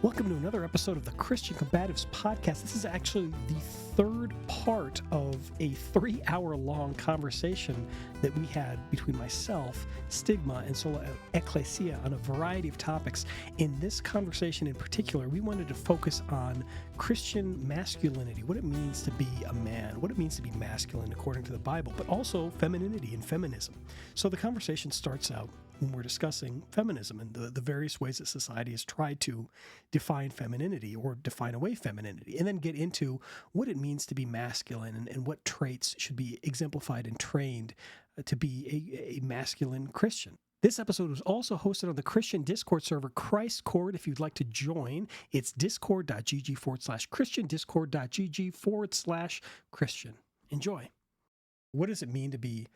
Welcome to another episode of the Christian Combatives Podcast. This is actually the third part of a 3-hour-long conversation that we had between myself, Stigma, and Sola Ecclesia on a variety of topics. In this conversation in particular, we wanted to focus on Christian masculinity, what it means to be a man, what it means to be masculine according to the Bible, but also femininity and feminism. So the conversation starts out when we're discussing feminism and the various ways that society has tried to define femininity or define away femininity, and then get into what it means to be masculine and what traits should be exemplified and trained to be a masculine Christian. This episode was also hosted on the Christian Discord server Christ Cord. If you'd like to join, it's discord.gg/Christian, discord.gg/Christian. Enjoy. What does it mean to be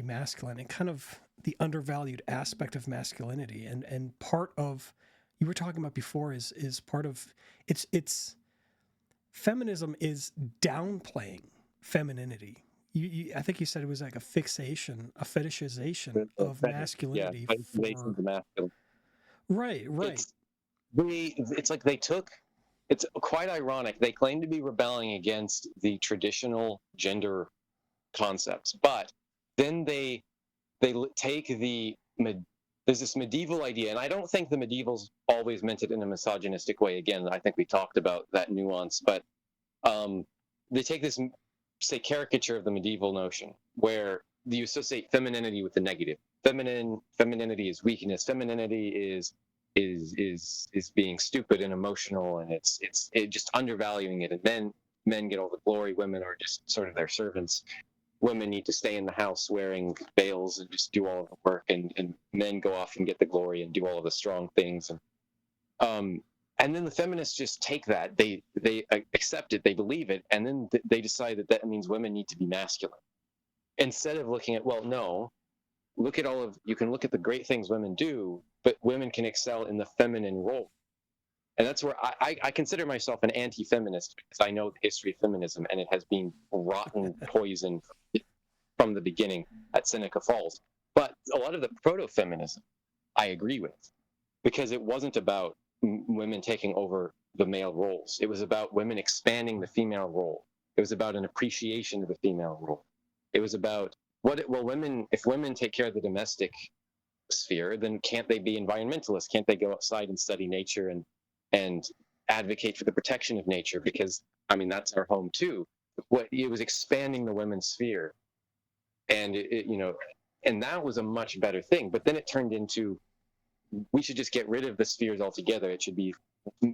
masculine, and kind of the undervalued aspect of masculinity, and part of, you were talking about before, is part of it's feminism is downplaying femininity. I think you said it was like a fixation, a fetishization of masculinity. Yeah, fetishization of masculine. Right. It's like they took. It's quite ironic. They claim to be rebelling against the traditional gender concepts, but then they take there's this medieval idea, and I don't think the medievals always meant it in a misogynistic way. Again, I think we talked about that nuance, but they take this, say, caricature of the medieval notion where you associate femininity with the negative. Femininity is weakness. Femininity is being stupid and emotional, and it's just undervaluing it. And men get all the glory. Women are just sort of their servants. Women need to stay in the house wearing veils and just do all of the work, and men go off and get the glory and do all of the strong things. And then the feminists just take that, they accept it, they believe it, and then they decide that means women need to be masculine. Instead of looking at, well, no, you can look at the great things women do, but women can excel in the feminine role. And that's where I consider myself an anti-feminist, because I know the history of feminism, and it has been rotten poison from the beginning at Seneca Falls. But a lot of the proto-feminism I agree with, because it wasn't about women taking over the male roles. It was about women expanding the female role. It was about an appreciation of the female role. It was about if women take care of the domestic sphere, then can't they be environmentalists? Can't they go outside and study nature and advocate for the protection of nature? Because, I mean, that's our home too. It was expanding the women's sphere, and and that was a much better thing. But then it turned into, we should just get rid of the spheres altogether. It should be,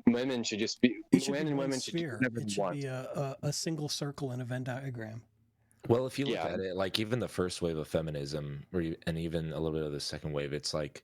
women should just be, men and women should do whatever they want. It should be a single circle in a Venn diagram. Well, if you look at it, like even the first wave of feminism, and even a little bit of the second wave, it's like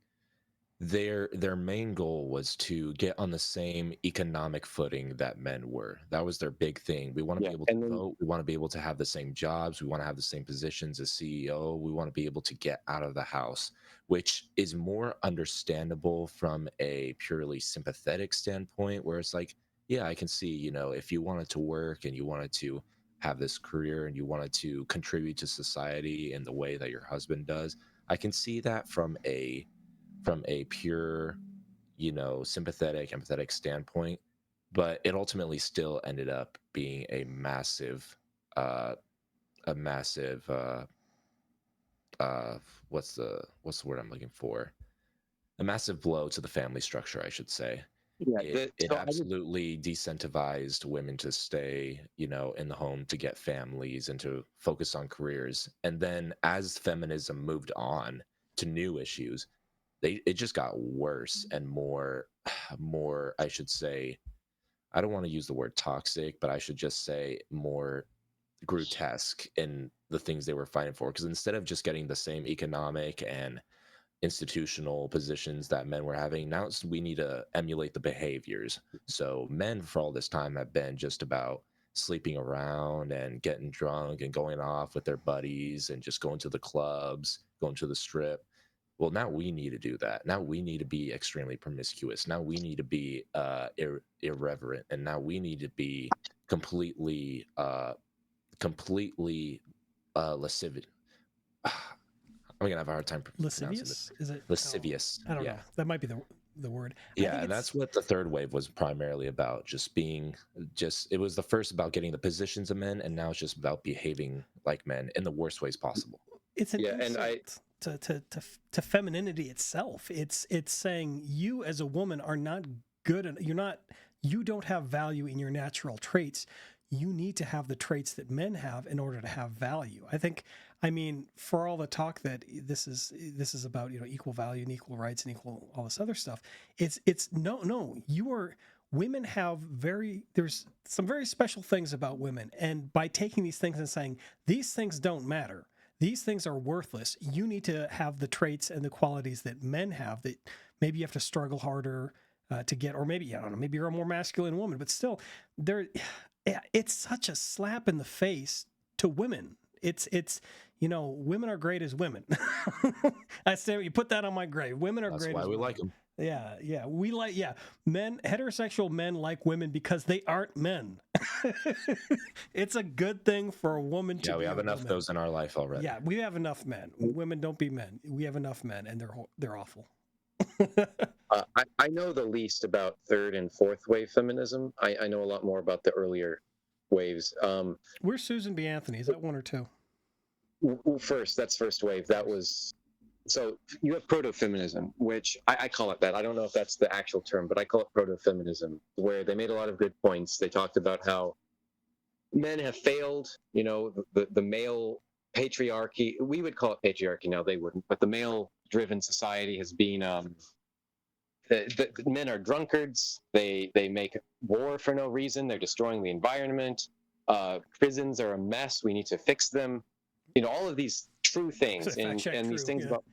their main goal was to get on the same economic footing that men were. That was their big thing. We want to be able to vote. We want to be able to have the same jobs. We want to have the same positions as CEO. We want to be able to get out of the house, which is more understandable from a purely sympathetic standpoint, where it's like, yeah, I can see, if you wanted to work and you wanted to have this career and you wanted to contribute to society in the way that your husband does, I can see that from a pure, sympathetic, empathetic standpoint. But it ultimately still ended up being a massive what's the word I'm looking for? A massive blow to the family structure, I should say. Yeah, it absolutely decentivized women to stay, in the home, to get families and to focus on careers. And then as feminism moved on to new issues, it just got worse and more, I should say, I don't want to use the word toxic, but I should just say more grotesque in the things they were fighting for. Because instead of just getting the same economic and institutional positions that men were having, now we need to emulate the behaviors. So men for all this time have been just about sleeping around and getting drunk and going off with their buddies and just going to the clubs, going to the strip. Well, now we need to do that. Now we need to be extremely promiscuous. Now we need to be irreverent, and now we need to be completely lascivious. I'm gonna have a hard time pronouncing this. Is it lascivious? I don't know. That might be the word. I Yeah, think and it's that's what the third wave was primarily about, just being just it was the first about getting the positions of men, and now it's just about behaving like men in the worst ways possible. it's an Yeah, and insult to femininity itself. It's saying you as a woman are not you don't have value in your natural traits. You need to have the traits that men have in order to have value. I mean, for all the talk that this is about, equal value and equal rights and equal all this other stuff, it's no, women have there's some very special things about women, and by taking these things and saying these things don't matter, these things are worthless, you need to have the traits and the qualities that men have that maybe you have to struggle harder to get, or maybe, I don't know, maybe you're a more masculine woman, but still, it's such a slap in the face to women. It's women are great as women. I say, you put that on my grave. Women are That's great why as we women. like them. Yeah, men, heterosexual men like women because they aren't men. It's a good thing for a woman to Yeah, we be have a enough of woman. those in our life already. Yeah, we have enough men. Women don't be men. We have enough men, and they're awful. I know the least about third and fourth wave feminism. I know a lot more about the earlier waves. Where's Susan B. Anthony? Is that one or two? That's first wave. That was so you have proto-feminism, which I call it that. I don't know if that's the actual term, but I call it proto-feminism, where they made a lot of good points. They talked about how men have failed, the male patriarchy. We would call it patriarchy now, they wouldn't, but the male-driven society has been the men are drunkards. They make war for no reason. They're destroying the environment. Prisons are a mess. We need to fix them. All of these true things, Fact check and these true, things yeah. about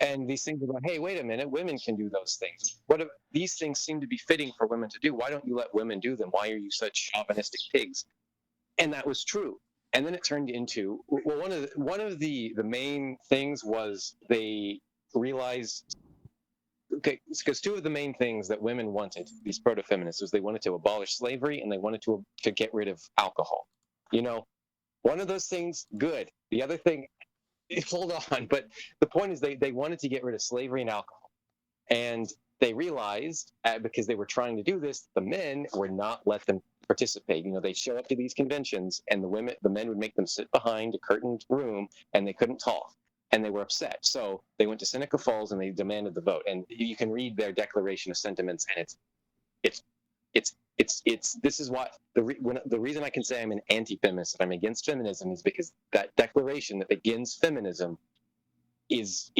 and these things about, hey, wait a minute, women can do those things. What if these things seem to be fitting for women to do? Why don't you let women do them? Why are you such chauvinistic pigs? And that was true. And then it turned into, well, one of the main things was they realized, okay, because two of the main things that women wanted, these proto-feminists, was they wanted to abolish slavery and they wanted to get rid of alcohol. One of those things, good. The other thing, hold on, but the point is they wanted to get rid of slavery and alcohol. And they realized, because they were trying to do this, the men would not let them participate. They'd show up to these conventions and the men would make them sit behind a curtained room and they couldn't talk. And they were upset. So they went to Seneca Falls and they demanded the vote. And you can read their declaration of sentiments, and this is what the reason I can say I'm an anti-feminist, that I'm against feminism, is because that declaration that begins feminism is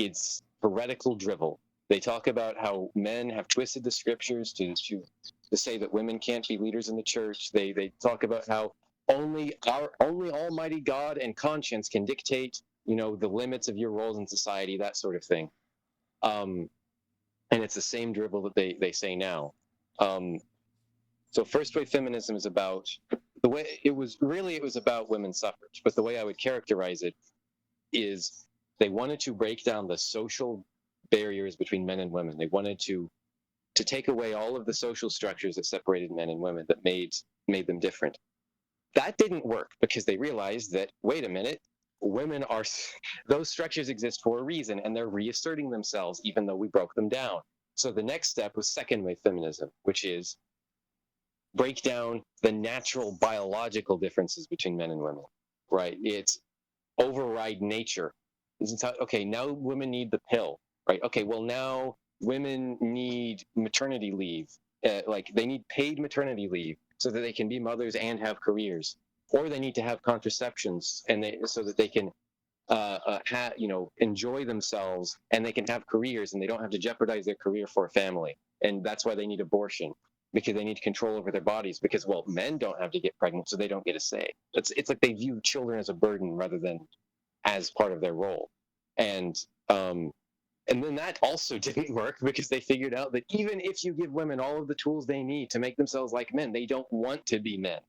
heretical drivel. They talk about how men have twisted the scriptures to say that women can't be leaders in the church. They talk about how only Almighty God and conscience can dictate, the limits of your roles in society, that sort of thing. And it's the same drivel that they say now. So first wave feminism is about the way it was about women's suffrage, but the way I would characterize it is they wanted to break down the social barriers between men and women. They wanted to take away all of the social structures that separated men and women, that made them different. That didn't work because they realized that, wait a minute, those structures exist for a reason, and they're reasserting themselves even though we broke them down. So the next step was second wave feminism, which is break down the natural biological differences between men and women, right? It's override nature. Okay, now women need the pill, right? Okay, well, now women need maternity leave. Like, they need paid maternity leave so that they can be mothers and have careers, or they need to have contraceptions so that they can enjoy themselves and they can have careers and they don't have to jeopardize their career for a family. And that's why they need abortion, because they need control over their bodies, because, well, men don't have to get pregnant, so they don't get a say. It's like they view children as a burden rather than as part of their role. And then that also didn't work, because they figured out that even if you give women all of the tools they need to make themselves like men, they don't want to be men.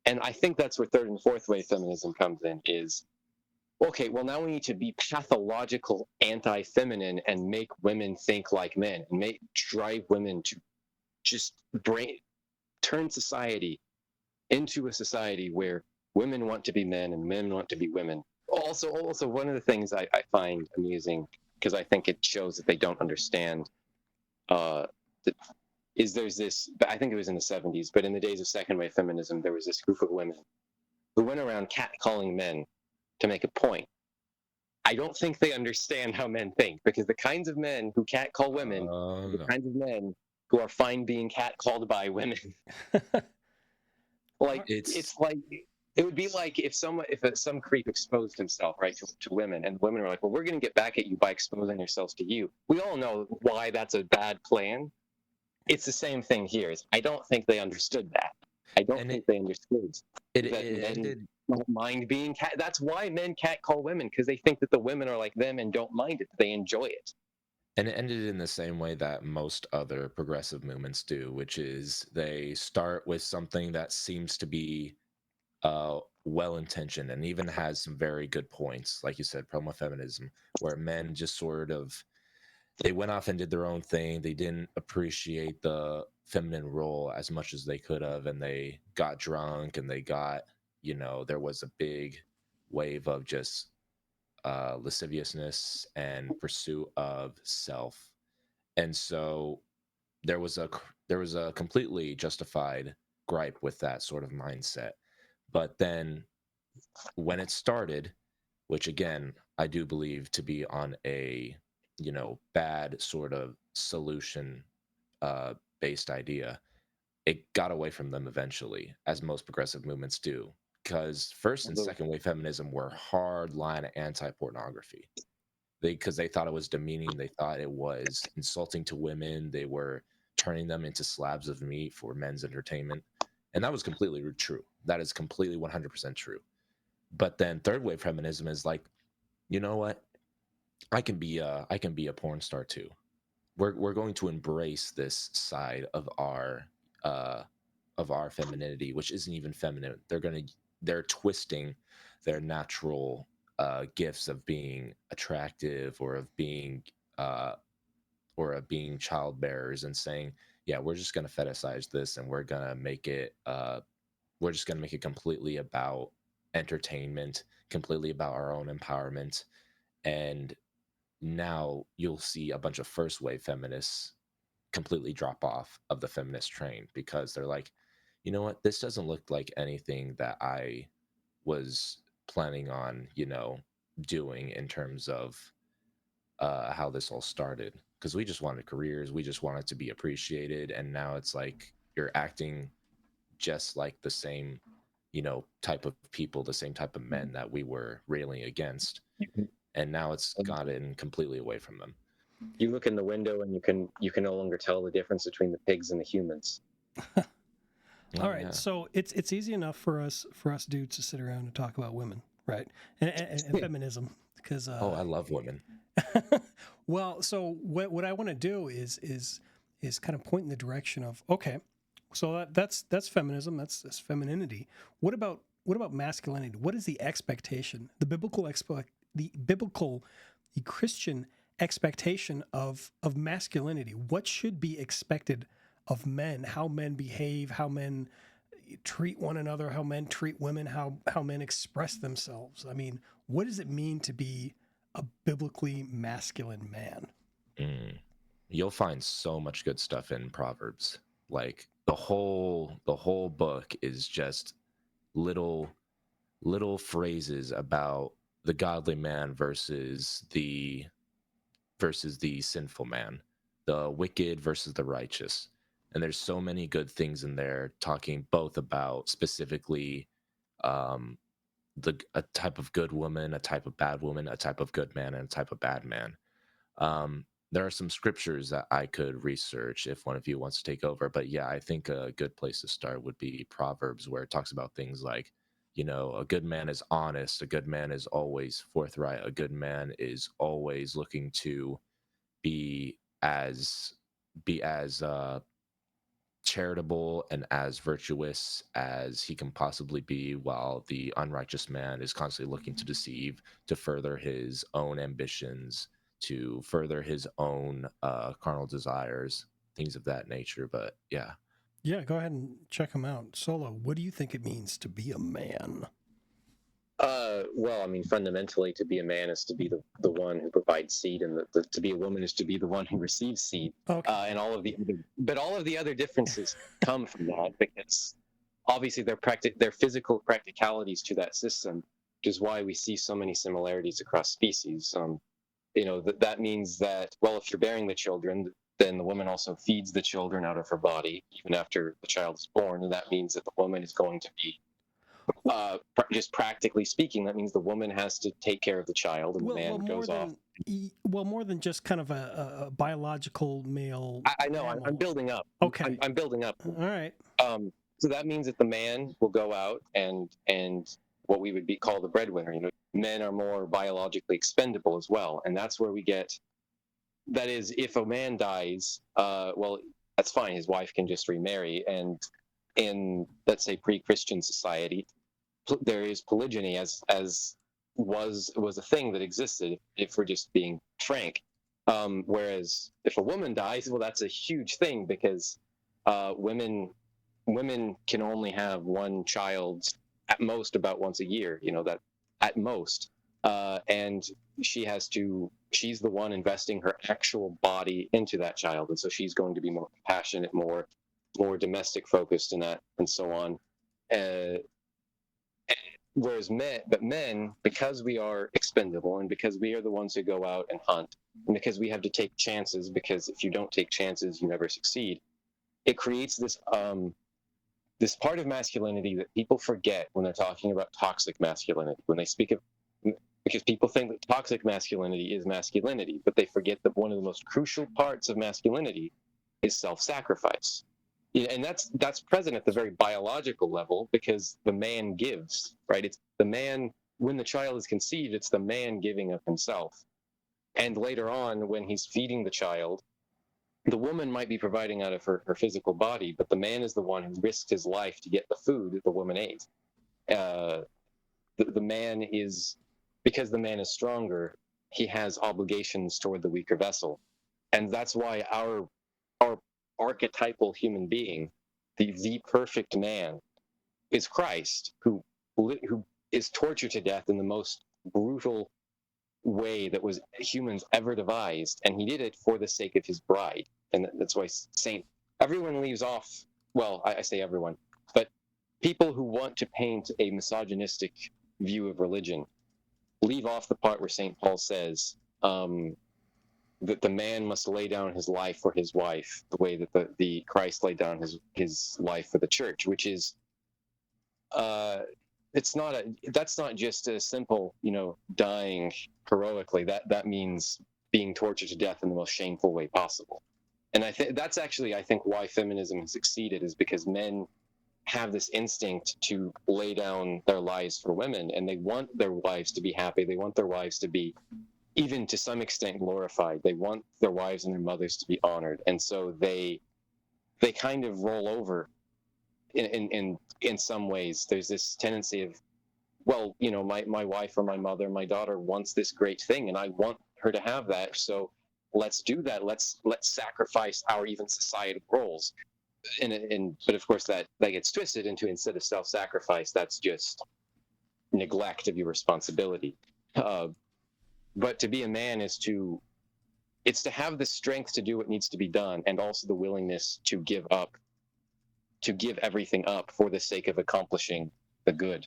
And I think that's where third and fourth wave feminism comes in, is, okay, well, now we need to be pathological anti-feminine and make women think like men, and drive women to just turn society into a society where women want to be men and men want to be women. Also, one of the things I find amusing, because I think it shows that they don't understand uh, there's this, I think it was in the 70s, but in the days of second wave feminism, there was this group of women who went around catcalling men to make a point. I don't think they understand how men think, because the kinds of men who catcall women are the No. kinds of men who are fine being catcalled by women. Like it's like it would be like if some creep exposed himself, right, to women, and women are like, well, we're going to get back at you by exposing ourselves to you. We all know why that's a bad plan. It's the same thing here. I don't think they understood that. I don't And think they understood it that men ended. don't mind being cat. That's why men catcall women, because they think that the women are like them and don't mind it. They enjoy it. And it ended in the same way that most other progressive movements do, which is they start with something that seems to be well intentioned and even has some very good points, like you said, promo feminism, where men just sort of they went off and did their own thing. They didn't appreciate the feminine role as much as they could have, and they got drunk and they got, there was a big wave of just lasciviousness and pursuit of self. And so there was a completely justified gripe with that sort of mindset. But then when it started, which again I do believe to be on a bad sort of solution based idea, it got away from them eventually, as most progressive movements do, because first and second wave feminism were hard line anti-pornography. Because they thought it was demeaning, they thought it was insulting to women, they were turning them into slabs of meat for men's entertainment, and that was completely true. That is completely 100% true. But then third wave feminism is like, you know what, I can be a porn star too. We're going to embrace this side uh of our femininity, which isn't even feminine. They're twisting their natural gifts of being attractive uh or of being child bearers, and saying, yeah, we're just going to fetishize this, and we're just going to make it completely about entertainment, completely about our own empowerment. And now you'll see a bunch of first wave feminists completely drop off of the feminist train, because they're like, you know what, this doesn't look like anything that I was planning on, doing in terms of how this all started. Because we just wanted careers, we just wanted to be appreciated, and now it's like you're acting just like the same, type of people, the same type of men that we were railing against, and now it's gotten completely away from them. You look in the window and you can no longer tell the difference between the pigs and the humans. All right, Yeah. so it's easy enough for us dudes to sit around and talk about women, right? And feminism, because Oh, I love women. well, so what I want to do is kind of point in the direction of, okay, so that's feminism, that's femininity. What about masculinity? What is the expectation, the Christian expectation of masculinity? What should be expected of men? How men behave? How men treat one another? How men treat women? How men express themselves? I mean, what does it mean to be a biblically masculine man? Mm. You'll find so much good stuff in Proverbs. Like the whole book is just little little phrases about the godly man versus the sinful man, the wicked versus the righteous. And there's so many good things in there, talking both about specifically um a type of good woman, a type of bad woman, a type of good man, and a type of bad man. There are some scriptures that I could research if one of you wants to take over. But yeah, I think a good place to start would be Proverbs, where it talks about things like, a good man is honest, a good man is always forthright, a good man is always looking to be as charitable and as virtuous as he can possibly be, while the unrighteous man is constantly looking to deceive, to further his own ambitions, to further his own carnal desires, things of that nature. But yeah. Yeah, go ahead and check them out. Sola, what do you think it means to be a man? Well, I mean, fundamentally, to be a man is to be the one who provides seed, and to be a woman is to be the one who receives seed. Okay. And all of the other differences come from that, because obviously they're physical practicalities to that system, which is why we see so many similarities across species. That means that, well, if you're bearing the children, then the woman also feeds the children out of her body even after the child is born, and that means that the woman is going to be just practically speaking, that means the woman has to take care of the child, and the man goes off. More than just kind of a biological male. I know. I'm building up. Okay. I'm building up. All right. So that means that the man will go out and what we would call the breadwinner. Men are more biologically expendable as well, and that's where we get. That is, if a man dies, well, that's fine. His wife can just remarry, and in, let's say, pre-Christian society, there is polygyny as was a thing that existed, if we're just being frank. Whereas if a woman dies, well, that's a huge thing, because women can only have one child at most about once a year, that at most. And she's the one investing her actual body into that child, and so she's going to be more compassionate, more domestic focused, and so on. Whereas men, because we are expendable, and because we are the ones who go out and hunt, and because we have to take chances, because if you don't take chances, you never succeed, it creates this part of masculinity that people forget when they're talking about toxic masculinity. When they speak of, because people think that toxic masculinity is masculinity, but they forget that one of the most crucial parts of masculinity is self-sacrifice. And that's present at the very biological level, because the man gives, right? It's the man, when the child is conceived, it's the man giving of himself. And later on, when he's feeding the child, the woman might be providing out of her physical body, but the man is the one who risked his life to get the food that the woman ate. The man is, because the man is stronger, he has obligations toward the weaker vessel. And that's why our archetypal human being, the perfect man, is Christ, who is tortured to death in the most brutal way that was humans ever devised, and he did it for the sake of his bride. And that's why everyone leaves off. Well, I say everyone, but people who want to paint a misogynistic view of religion leave off the part where St. Paul says that the man must lay down his life for his wife, the way that the Christ laid down his life for the church, which is that's not just a simple, dying heroically. That means being tortured to death in the most shameful way possible. And I think that's actually, why feminism has succeeded, is because men have this instinct to lay down their lives for women, and they want their wives to be happy. They want their wives to be, even to some extent, glorified. They want their wives and their mothers to be honored, and so they kind of roll over. In some ways, there's this tendency of, well, my wife or my mother, my daughter wants this great thing, and I want her to have that. So let's do that. Let's sacrifice our even societal roles. But of course that gets twisted into, instead of self-sacrifice, that's just neglect of your responsibility. But to be a man it's to have the strength to do what needs to be done, and also the willingness to give everything up for the sake of accomplishing the good.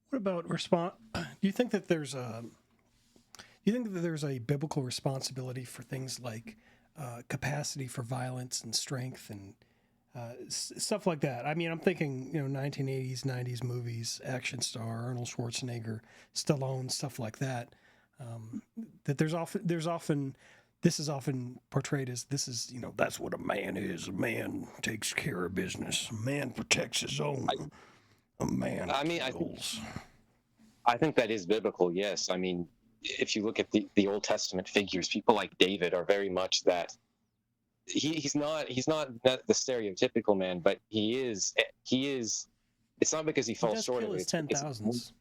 What about do you think that there's a biblical responsibility for things like capacity for violence and strength and stuff like that? I mean, I'm thinking, 1980s, 90s movies, action star, Arnold Schwarzenegger, Stallone, stuff like that. That there's often this is often portrayed as, this is, that's what a man is. A man takes care of business. A man protects his own. A man kills. I think that is biblical, yes. I mean, if you look at the Old Testament figures, people like David are very much that. He's not the stereotypical man, but he is. It's not because he falls short of it. 10,000s.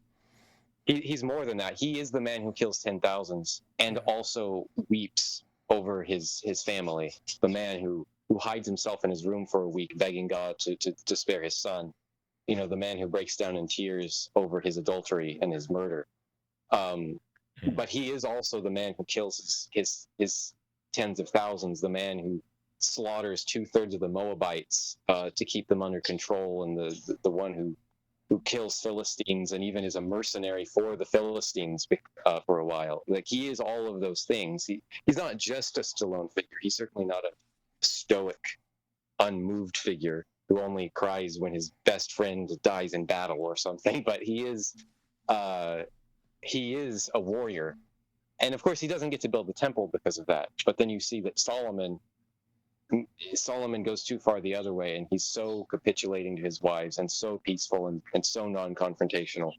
He's more than that. He is the man who kills 10,000s and also weeps over his family. The man who hides himself in his room for a week, begging God to spare his son. the man who breaks down in tears over his adultery and his murder. But he is also the man who kills his tens of thousands, the man who slaughters 2/3 of the Moabites to keep them under control, and the one who kills Philistines and even is a mercenary for the Philistines for a while. Like, he is all of those things. He's not just a Stallone figure. He's certainly not a stoic, unmoved figure who only cries when his best friend dies in battle or something. But he is a warrior. And of course, he doesn't get to build the temple because of that. But then you see that Solomon goes too far the other way, and he's so capitulating to his wives and so peaceful and so non-confrontational.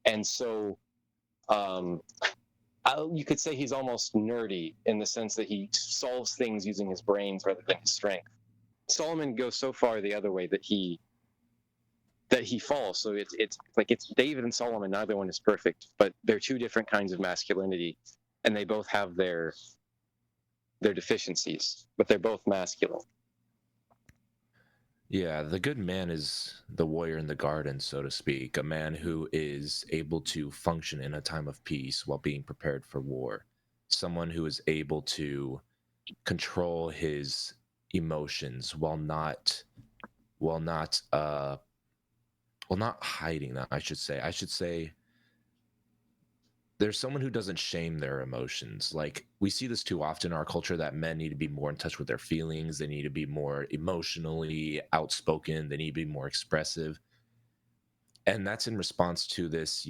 And so you could say he's almost nerdy in the sense that he solves things using his brains rather than his strength. Solomon goes so far the other way that he falls. So it's David and Solomon, neither one is perfect, but they're two different kinds of masculinity, and they both have their deficiencies, but they're both masculine. Yeah, the good man is the warrior in the garden, so to speak, a man who is able to function in a time of peace while being prepared for war, someone who is able to control his emotions while not hiding them. I should say there's someone who doesn't shame their emotions. Like, we see this too often in our culture, that men need to be more in touch with their feelings. They need to be more emotionally outspoken. They need to be more expressive. And that's in response to this,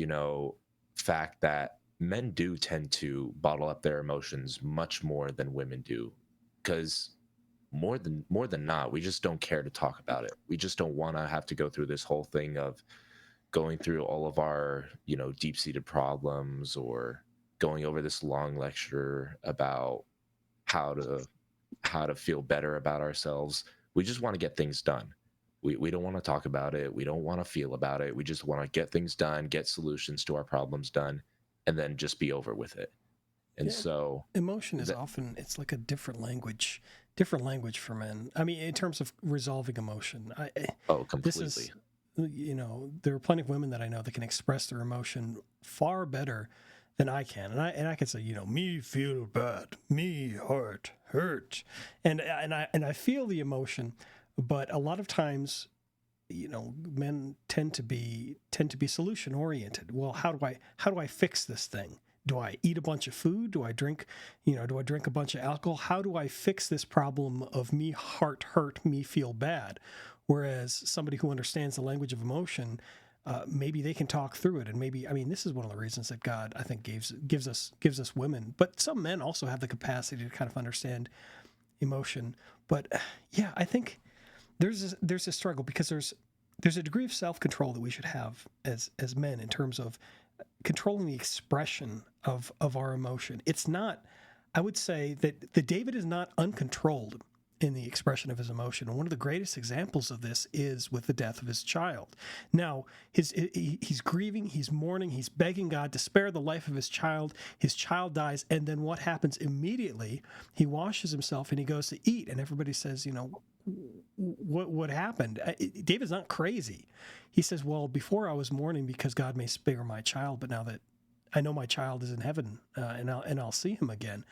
fact that men do tend to bottle up their emotions much more than women do. Because more than not, we just don't care to talk about it. We just don't want to have to go through this whole thing of going through all of our, deep-seated problems, or going over this long lecture about how to feel better about ourselves. We just want to get things done. We don't want to talk about it. We don't want to feel about it. We just want to get things done, get solutions to our problems done, and then just be over with it. And so emotion is often, it's like a different language for men. I mean, in terms of resolving emotion. Completely. There are plenty of women that I know that can express their emotion far better than I can, and I can say, me feel bad, me hurt, and I feel the emotion, but a lot of times, men tend to be solution oriented. Well, how do I fix this thing? Do I eat a bunch of food? Do I drink a bunch of alcohol? How do I fix this problem of me heart hurt, me feel bad? Whereas somebody who understands the language of emotion, maybe they can talk through it. And this is one of the reasons that God, I think, gives us women. But some men also have the capacity to kind of understand emotion. But yeah, I think there's a struggle, because there's a degree of self-control that we should have as men in terms of controlling the expression of our emotion. It's not, I would say that David is not uncontrolled in the expression of his emotion. And one of the greatest examples of this is with the death of his child. Now, he's grieving, he's mourning, he's begging God to spare the life of his child. His child dies, and then what happens immediately? He washes himself and he goes to eat, and everybody says, what happened? David's not crazy. He says, well, before I was mourning because God may spare my child, but now that I know my child is in heaven, and I'll see him again.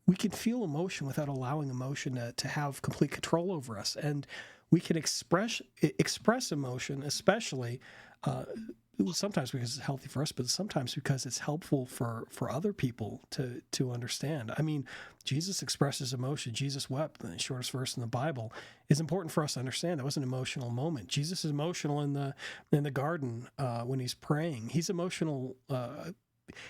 We can feel emotion without allowing emotion to have complete control over us, and we can express emotion, especially sometimes because it's healthy for us, but sometimes because it's helpful for other people to understand. I mean, Jesus expresses emotion. Jesus wept, the shortest verse in the Bible. It's important for us to understand that was an emotional moment. Jesus is emotional in the garden when he's praying. He's emotional.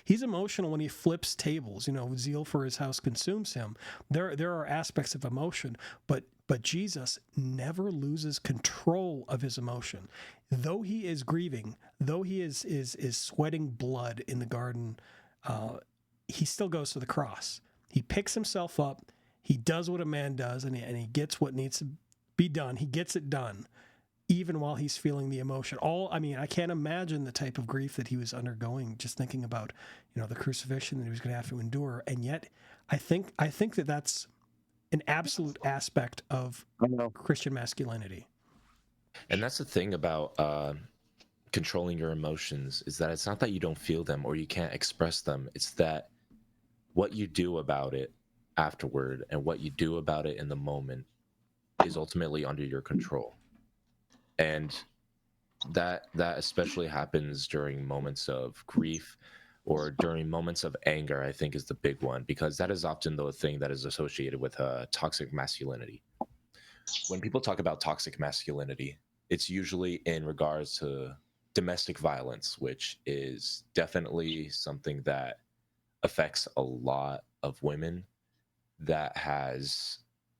He's emotional when he flips tables. Zeal for his house consumes him. There are aspects of emotion, but Jesus never loses control of his emotion. Though he is grieving, though he is sweating blood in the garden, he still goes to the cross. He picks himself up. He does what a man does, and he gets what needs to be done. He gets it done, even while he's feeling the emotion. I can't imagine the type of grief that he was undergoing just thinking about, the crucifixion that he was going to have to endure. And yet, I think that that's an absolute aspect of Christian masculinity. And that's the thing about controlling your emotions, is that it's not that you don't feel them or you can't express them. It's that what you do about it afterward and what you do about it in the moment is ultimately under your control. And that especially happens during moments of grief or during moments of anger, I think, is the big one, because that is often the thing that is associated with toxic masculinity. When people talk about toxic masculinity, it's usually in regards to domestic violence, which is definitely something that affects a lot of women, that has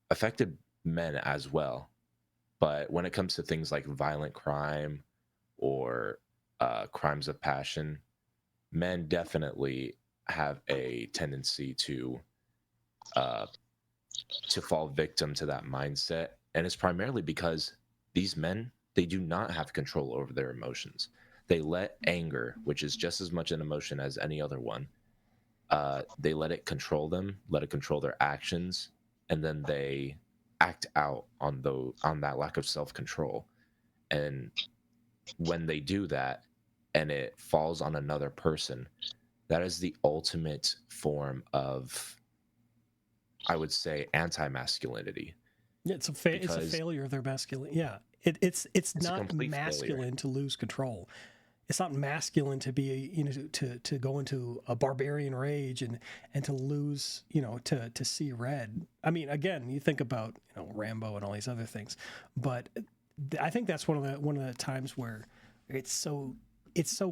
affected men as well. But when it comes to things like violent crime or crimes of passion, men definitely have a tendency uh, to fall victim to that mindset, and it's primarily because these men, they do not have control over their emotions. They let anger, which is just as much an emotion as any other one, they let it control them, let it control their actions, and then they act out on that lack of self-control. And when they do that and it falls on another person, that is the ultimate form of, I would say, anti-masculinity. Yeah, it's a Because failure of their masculine. Yeah, it's it's a not complete failure. masculine to lose control. It's not masculine to be, to go into a barbarian rage and to lose, to see red. I mean, again, you think about, Rambo and all these other things, but I think that's one of the times where it's so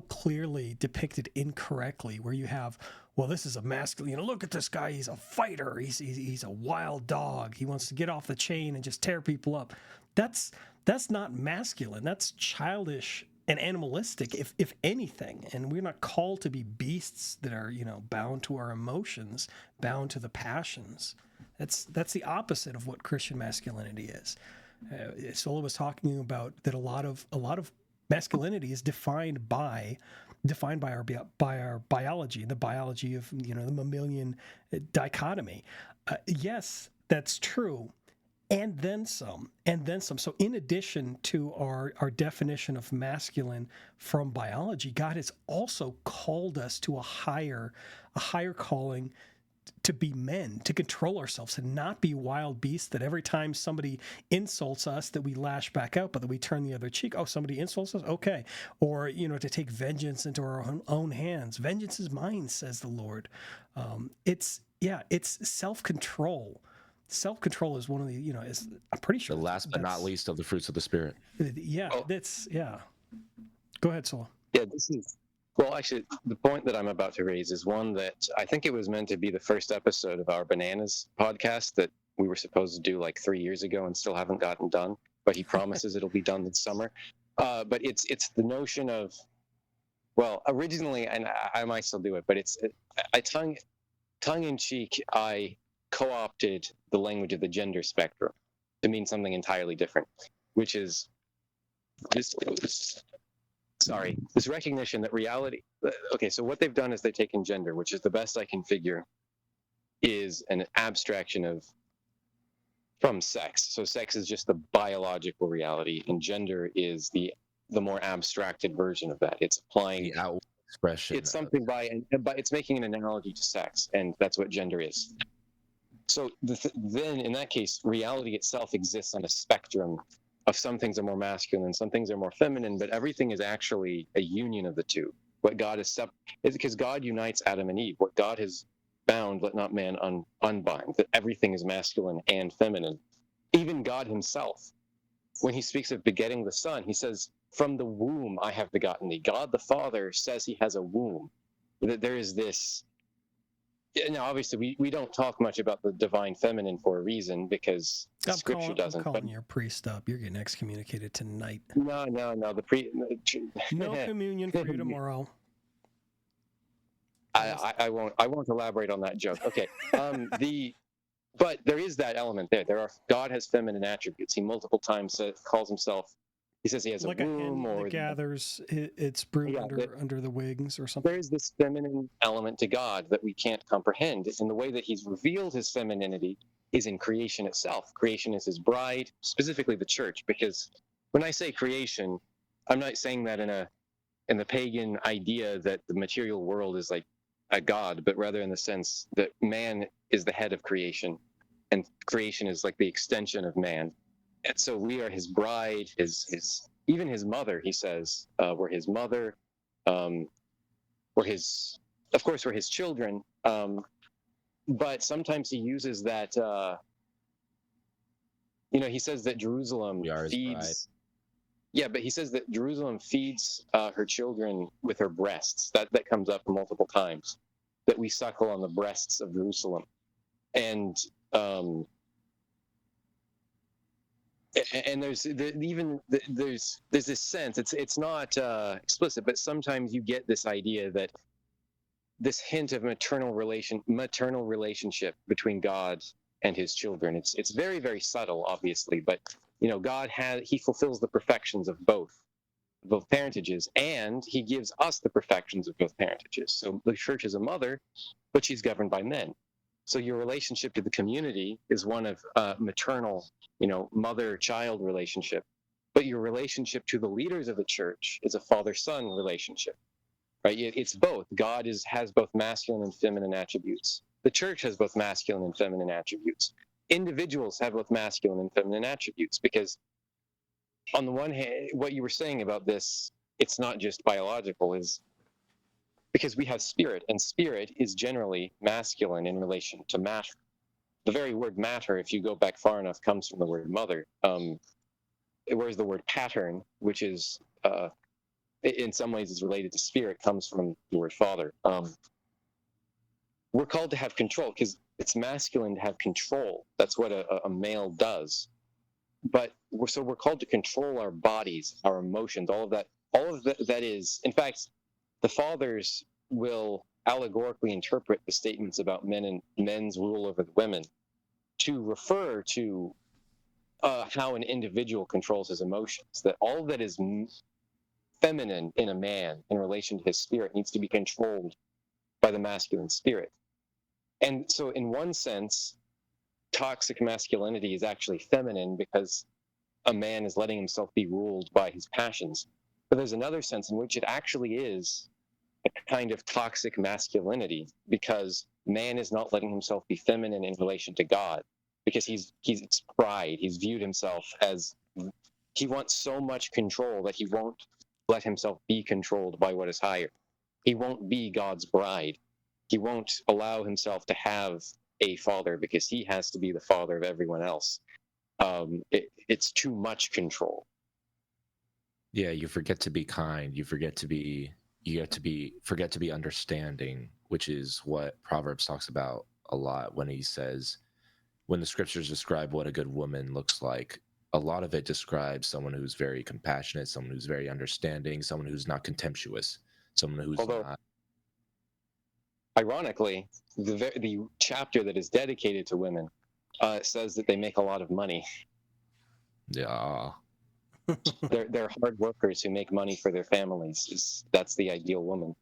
clearly depicted incorrectly, where you have, well, this is a masculine, look at this guy, he's a fighter, he's a wild dog, he wants to get off the chain and just tear people up. That's not masculine. That's childish and animalistic, if anything. And we're not called to be beasts that are, bound to our emotions, bound to the passions. That's the opposite of what Christian masculinity is. Sola was talking about that a lot of masculinity is defined by our biology, the biology of the mammalian dichotomy. Yes, that's true. And then some, So in addition to our definition of masculine from biology, God has also called us to a higher calling, to be men, to control ourselves, and not be wild beasts that every time somebody insults us that we lash back out, but that we turn the other cheek. Oh, somebody insults us? Okay. Or, to take vengeance into our own hands. Vengeance is mine, says the Lord. It's self-control. Self-control is one of the, I'm pretty sure The last but not least of the fruits of the Spirit. Yeah, yeah. Go ahead, Sola. Yeah, this is, well, actually, the point that I'm about to raise is one that I think it was meant to be the first episode of our Bananas podcast that we were supposed to do like 3 years ago and still haven't gotten done, but he promises it'll be done this summer. But it's the notion of, well, originally, and I might still do it, but I tongue in cheek, I co-opted the language of the gender spectrum to mean something entirely different, which is this recognition that reality. Okay, so what they've done is they've taken gender, which is the best I can figure is an abstraction from sex. So sex is just the biological reality, and gender is the more abstracted version of that. It's applying the outward expression. It's something but it's making an analogy to sex, and that's what gender is. So then, in that case, reality itself exists on a spectrum of some things are more masculine, some things are more feminine, but everything is actually a union of the two. What God is because God unites Adam and Eve. What God has bound, let not man unbind. That everything is masculine and feminine. Even God himself, when he speaks of begetting the Son, he says, "From the womb I have begotten thee." God the Father says he has a womb. That there is this. Now, obviously, we don't talk much about the divine feminine for a reason, because Scripture doesn't. I'm calling your priest up. You're getting excommunicated tonight. No. No communion for you tomorrow. I won't elaborate on that joke. Okay. But there is that element there. God has feminine attributes. He multiple times calls himself. He says he has like a womb, or that gathers its brood under the wings or something. There is this feminine element to God that we can't comprehend. And the way that he's revealed his femininity is in creation itself. Creation is his bride, specifically the church, because when I say creation, I'm not saying that in the pagan idea that the material world is like a god, but rather in the sense that man is the head of creation, and creation is like the extension of man. And so we are his bride, his even his mother. He says we're his mother, we're his, of course, we're his children. But sometimes he uses that. He says that Jerusalem We are his bride. feeds. Yeah, but he says that Jerusalem feeds her children with her breasts. That comes up multiple times. That we suckle on the breasts of Jerusalem, and there's this sense. It's not explicit, but sometimes you get this idea that this hint of maternal relationship between God and his children. It's very, very subtle, obviously, but God he fulfills the perfections of both parentages, and he gives us the perfections of both parentages. So the church is a mother, but she's governed by men. So your relationship to the community is one of maternal, mother-child relationship, but your relationship to the leaders of the church is a father-son relationship, right? It's both. God has both masculine and feminine attributes. The church has both masculine and feminine attributes. Individuals have both masculine and feminine attributes, because on the one hand, what you were saying about this, it's not just biological, is because we have spirit, and spirit is generally masculine in relation to matter. The very word matter, if you go back far enough, comes from the word mother. Whereas the word pattern, which is in some ways is related to spirit, comes from the word father. We're called to have control because it's masculine to have control. That's what a male does. But we're called to control our bodies, our emotions, all of that. All of that is, in fact, the fathers will allegorically interpret the statements about men and men's rule over the women to refer to how an individual controls his emotions. That all that is feminine in a man in relation to his spirit needs to be controlled by the masculine spirit. And so in one sense, toxic masculinity is actually feminine because a man is letting himself be ruled by his passions. But there's another sense in which it actually is a kind of toxic masculinity, because man is not letting himself be feminine in relation to God, because it's pride. He's viewed himself as, he wants so much control that he won't let himself be controlled by what is higher. He won't be God's bride. He won't allow himself to have a father because he has to be the father of everyone else. It's too much control. Yeah, you forget to be kind. Forget to be understanding, which is what Proverbs talks about a lot when he says, when the scriptures describe what a good woman looks like, a lot of it describes someone who's very compassionate, someone who's very understanding, someone who's not contemptuous, someone who's not. Ironically, the chapter that is dedicated to women says that they make a lot of money. Yeah. They're hard workers who make money for their families. That's the ideal woman.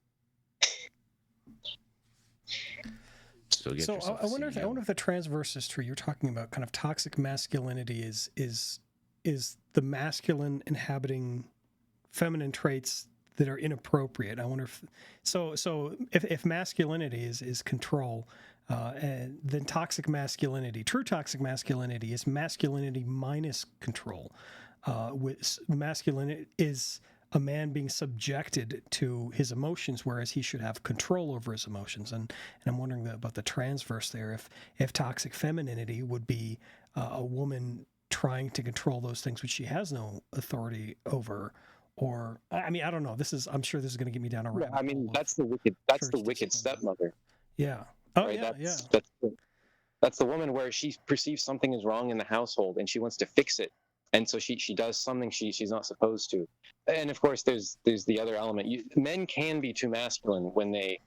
So I wonder if the transverse is true. You're talking about kind of toxic masculinity is the masculine inhabiting feminine traits that are inappropriate. I wonder if masculinity is control, and then true toxic masculinity is masculinity minus control. With masculinity is a man being subjected to his emotions, whereas he should have control over his emotions. And I'm wondering about the transverse there. If toxic femininity would be a woman trying to control those things which she has no authority over, or I mean, I don't know. I'm sure this is going to get me down a rabbit hole. I mean, that's the wicked stepmother. Yeah. Oh, right? yeah. That's the woman where she perceives something is wrong in the household and she wants to fix it. And so she does something she's not supposed to. And of course, there's the other element. Men can be too masculine when they,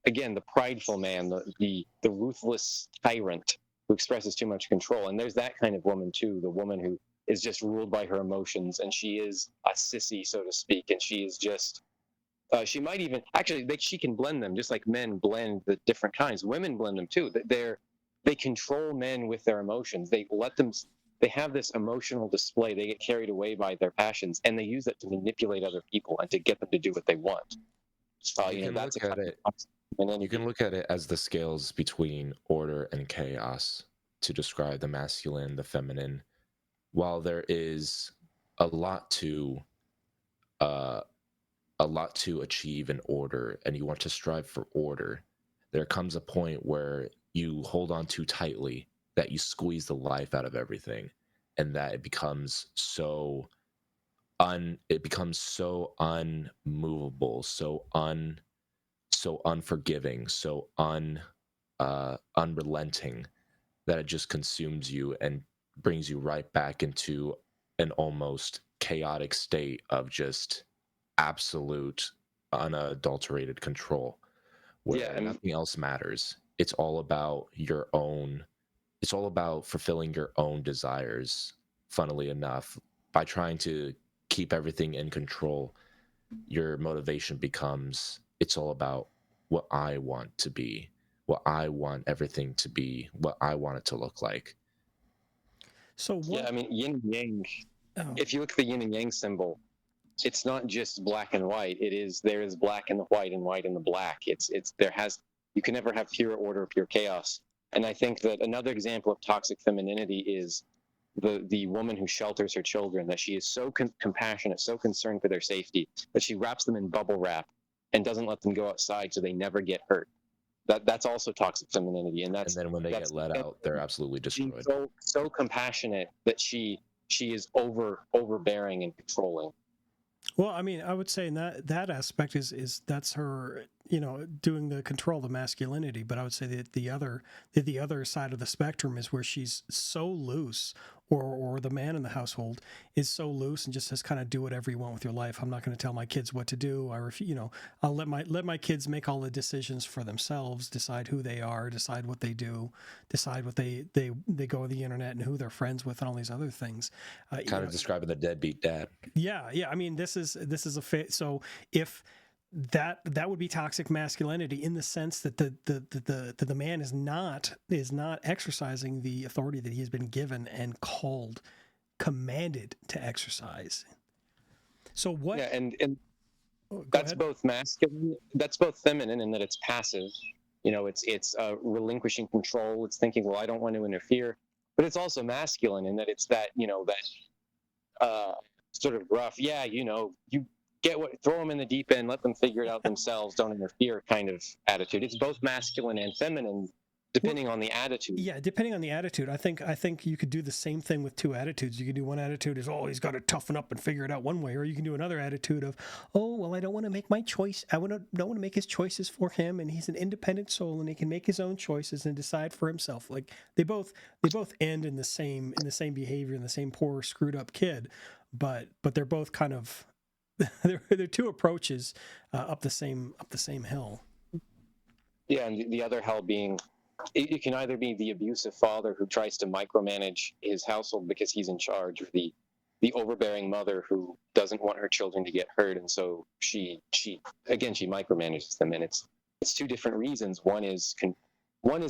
again, the prideful man, the ruthless tyrant who expresses too much control. And there's that kind of woman too, the woman who is just ruled by her emotions, and she is a sissy, so to speak, and she is just. She might even actually she can blend them just like men blend the different kinds. Women blend them too. They control men with their emotions. They let them. they have this emotional display. They get carried away by their passions, and they use that to manipulate other people and to get them to do what they want. That's a kind of toxic femininity. You can look at it as the scales between order and chaos to describe the masculine, the feminine. While there is a lot to uh, achieve in order, and you want to strive for order, there comes a point where you hold on too tightly that you squeeze the life out of everything, and that it becomes so unmovable, so unforgiving, so unrelenting, that it just consumes you and brings you right back into an almost chaotic state of just absolute unadulterated control, where nothing else matters. It's all about fulfilling your own desires. Funnily enough, by trying to keep everything in control, your motivation becomes, it's all about what I want to be, what I want everything to be, what I want it to look like. So what? Yeah, I mean, yin and yang. Oh. If you look at the yin and yang symbol, it's not just black and white. There is black in the white and white in the black. You can never have pure order, pure chaos. And I think that another example of toxic femininity is the woman who shelters her children, that she is so compassionate, so concerned for their safety, that she wraps them in bubble wrap and doesn't let them go outside so they never get hurt. That's also toxic femininity, and then when they get let out, they're absolutely destroyed. So compassionate that she is overbearing and controlling. Well, I mean, I would say in that aspect is that's her, doing the control of the masculinity. But I would say that the other side of the spectrum is where she's so loose, or the man in the household is so loose and just says, kind of do whatever you want with your life. I'm not going to tell my kids what to do. I'll let my kids make all the decisions for themselves, decide who they are, decide what they do, decide what they go on the internet and who they're friends with and all these other things. Kind of describing the deadbeat dad. Yeah. I mean, this is so if that would be toxic masculinity, in the sense that the man is not exercising the authority that he has been given and commanded to exercise. So what? Yeah, and that's both masculine, that's both feminine in that it's passive. It's relinquishing control. It's thinking, well, I don't want to interfere. But it's also masculine in that it's that sort of rough. Yeah, you throw them in the deep end, let them figure it out themselves, don't interfere kind of attitude. It's both masculine and feminine, depending on the attitude. Yeah, depending on the attitude. I think you could do the same thing with two attitudes. You could do one attitude is, he's got to toughen up and figure it out one way, or you can do another attitude of, I don't want to make my choice. Don't want to make his choices for him, and he's an independent soul, and he can make his own choices and decide for himself. Like they both end in the same behavior, in the same poor, screwed up kid, but they're both kind of they're two approaches up the same hill. Yeah, and the other hell being, it can either be the abusive father who tries to micromanage his household because he's in charge, or the overbearing mother who doesn't want her children to get hurt, and so she micromanages them. And it's two different reasons. One is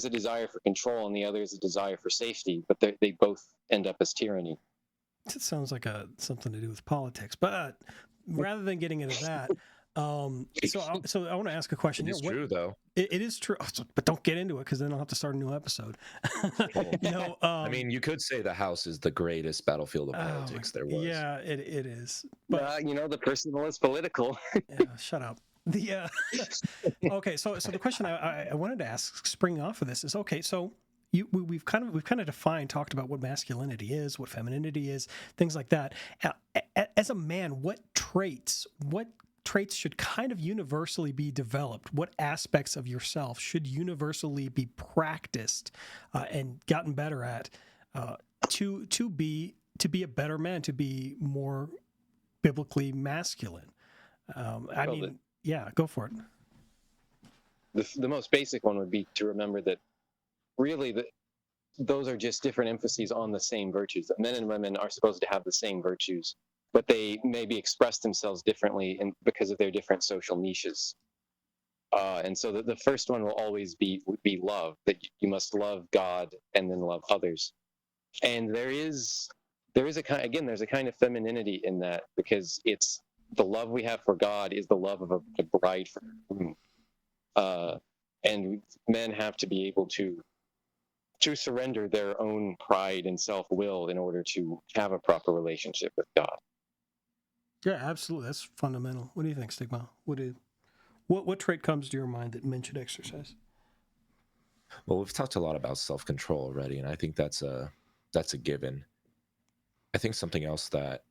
a desire for control, and the other is a desire for safety. But they both end up as tyranny. It sounds like something to do with politics, but rather than getting into that. So I want to ask a question. It's true, though. It is true, but don't get into it, because then I'll have to start a new episode. I mean, you could say the House is the greatest battlefield of politics there was. Yeah, it is. But the personal is political. Yeah, shut up. Okay, so the question I wanted to ask, springing off of this, is okay. So we've kind of talked about what masculinity is, what femininity is, things like that. As a man, what traits should kind of universally be developed? What aspects of yourself should universally be practiced and gotten better at to be a better man, to be more biblically masculine? Go for it. The most basic one would be to remember that really those are just different emphases on the same virtues. That men and women are supposed to have the same virtues, but they maybe express themselves differently because of their different social niches. And so the first one will always be love, that you must love God and then love others. And there is a kind, again, there's a kind of femininity in that, because it's the love we have for God is the love of a bride for her groom. And men have to be able to surrender their own pride and self-will in order to have a proper relationship with God. Yeah, absolutely. That's fundamental. What do you think, Stigma? What trait comes to your mind that men should exercise? Well, we've talked a lot about self-control already, and I think that's a given. I think something else that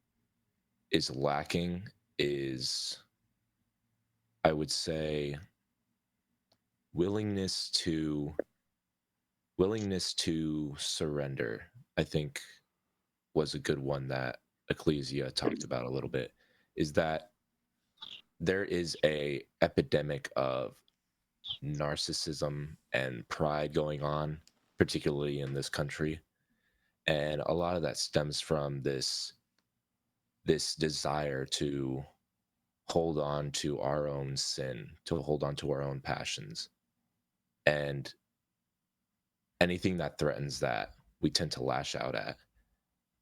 is lacking is, I would say, willingness to surrender. I think was a good one that Ecclesia talked about a little bit, is that there is a epidemic of narcissism and pride going on, particularly in this country. And a lot of that stems from this desire to hold on to our own sin, to hold on to our own passions. And anything that threatens that, we tend to lash out at.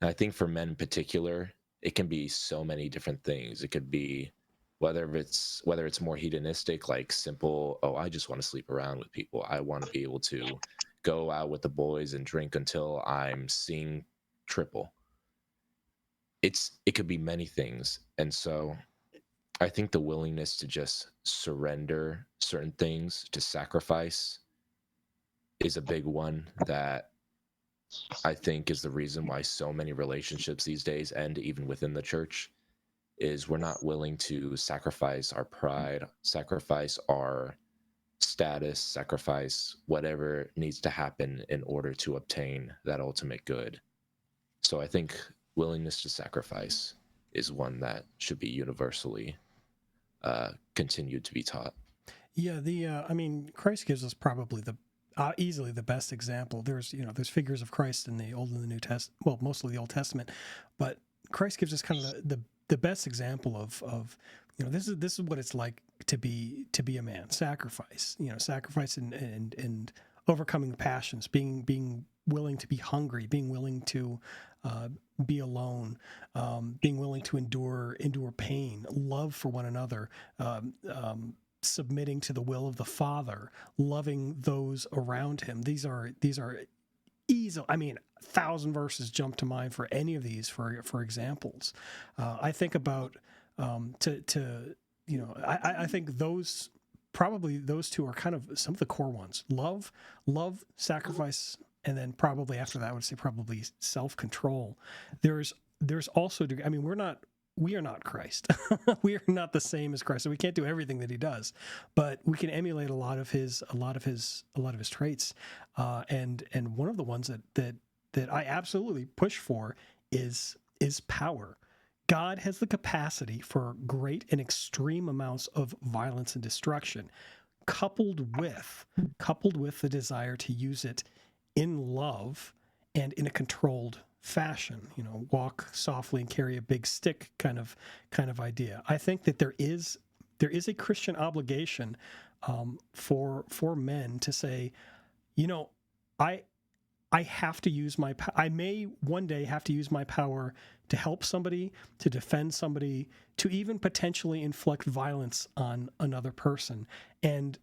And I think for men in particular, it can be so many different things. It could be whether it's more hedonistic, like simple, oh, I just want to sleep around with people. I want to be able to go out with the boys and drink until I'm seeing triple. It could be many things. And so I think the willingness to just surrender certain things, to sacrifice, is a big one that I think is the reason why so many relationships these days end, even within the church, is we're not willing to sacrifice our pride, sacrifice our status, sacrifice whatever needs to happen in order to obtain that ultimate good. So I think willingness to sacrifice is one that should be universally continued to be taught. Yeah, I mean, Christ gives us probably the easily the best example. There's figures of Christ in the Old and the New Testament, well, mostly the Old Testament, but Christ gives us kind of the best example of this is what it's like to be a man. Sacrifice, sacrifice and overcoming the passions, being willing to be hungry, being willing to be alone, being willing to endure pain, love for one another, submitting to the will of the Father, loving those around him. These are easy. I mean, 1,000 verses jump to mind for any of these for examples. I think about I think those two are kind of some of the core ones. Love, sacrifice, and then probably after that I would say probably self-control. There's also, I mean, we are not Christ. We are not the same as Christ. So we can't do everything that he does, but we can emulate a lot of his traits. And one of the ones that I absolutely push for is power. God has the capacity for great and extreme amounts of violence and destruction, coupled with the desire to use it in love and in a controlled fashion. Walk softly and carry a big stick kind of idea. I think that there is a Christian obligation for men to say, I have to use I may one day have to use my power to help somebody, to defend somebody, to even potentially inflict violence on another person. And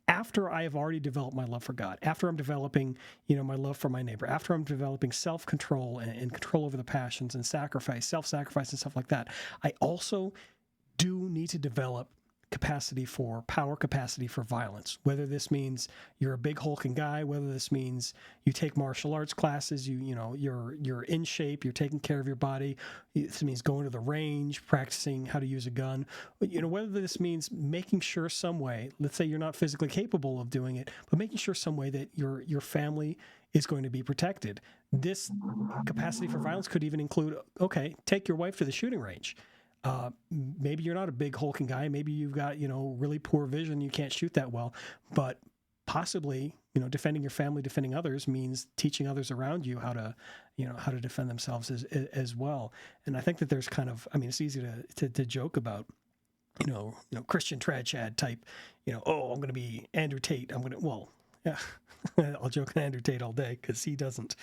after I have already developed my love for God, after I'm developing, my love for my neighbor, after I'm developing self-control and control over the passions and self-sacrifice and stuff like that, I also do need to develop capacity for violence. Whether this means you're a big hulking guy, whether this means you take martial arts classes, you're in shape, you're taking care of your body. This means going to the range, practicing how to use a gun. Whether this means making sure some way, let's say you're not physically capable of doing it, but making sure some way that your family is going to be protected. This capacity for violence could even include, okay, take your wife to the shooting range. Maybe you're not a big hulking guy. Maybe you've got, really poor vision. You can't shoot that well, but possibly, defending your family, defending others means teaching others around you how to defend themselves as well. And I think that there's kind of, it's easy to joke about, Christian trad chad type, oh, I'm going to be Andrew Tate. Yeah, I'll joke on Andrew Tate all day because he doesn't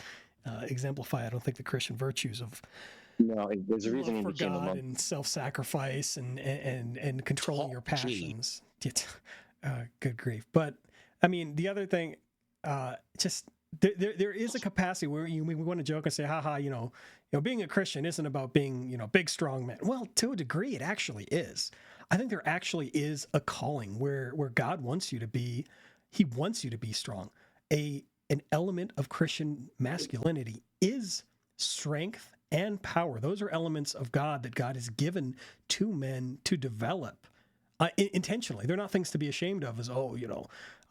exemplify, I don't think, the Christian virtues of No, there's a reason love he for became a God monk. and self-sacrifice and controlling your passions. Good grief. But I mean, the other thing, just there is a capacity where we want to joke and say, haha, being a Christian isn't about being, big, strong men. Well, to a degree, it actually is. I think there actually is a calling where God wants you to be, he wants you to be strong. An element of Christian masculinity is strength and power. Those are elements of God that God has given to men to develop intentionally. They're not things to be ashamed of as,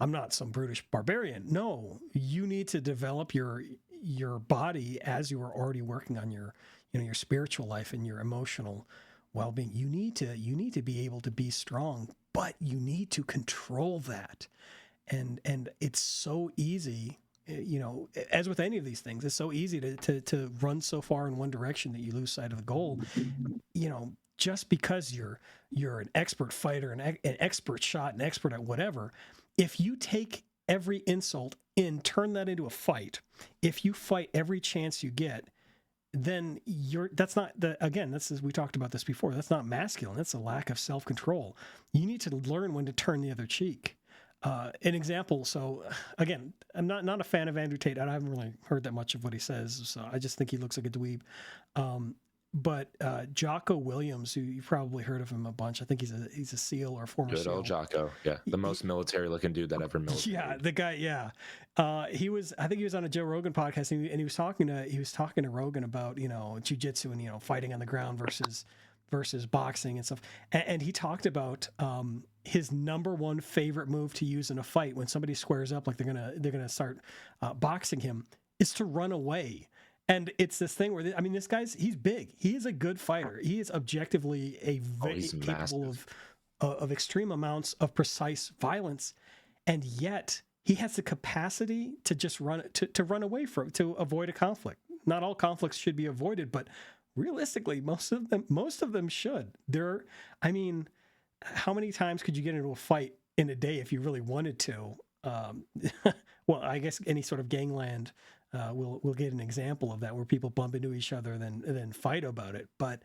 I'm not some brutish barbarian. No, you need to develop your body as you are already working on your spiritual life and your emotional well-being. You need to be able to be strong, but you need to control that. And it's so easy, as with any of these things, it's so easy to run so far in one direction that you lose sight of the goal. Just because you're an expert fighter, an expert shot, an expert at whatever, if you take every insult and turn that into a fight, if you fight every chance you get, then that's not we talked about this before. That's not masculine. That's a lack of self-control. You need to learn when to turn the other cheek. An example. So again, I'm not a fan of Andrew Tate. I haven't really heard that much of what he says. So I just think he looks like a dweeb. But Jocko Williams, who you've probably heard of him a bunch. I think he's a SEAL or former Good SEAL. old Jocko, yeah, the most military-looking dude that ever military. Yeah, the guy. Yeah, I think he was on a Joe Rogan podcast, and he was talking to Rogan about jiu-jitsu and fighting on the ground versus boxing and stuff. And he talked about his number one favorite move to use in a fight when somebody squares up, like they're gonna start boxing him, is to run away. And it's this thing where, this he's big. He is a good fighter. He is objectively He's capable of extreme amounts of precise violence. And yet he has the capacity to just run away to avoid a conflict. Not all conflicts should be avoided, but realistically, most of them should. How many times could you get into a fight in a day if you really wanted to? Well, I guess any sort of gangland, we'll get an example of that where people bump into each other and then fight about it. But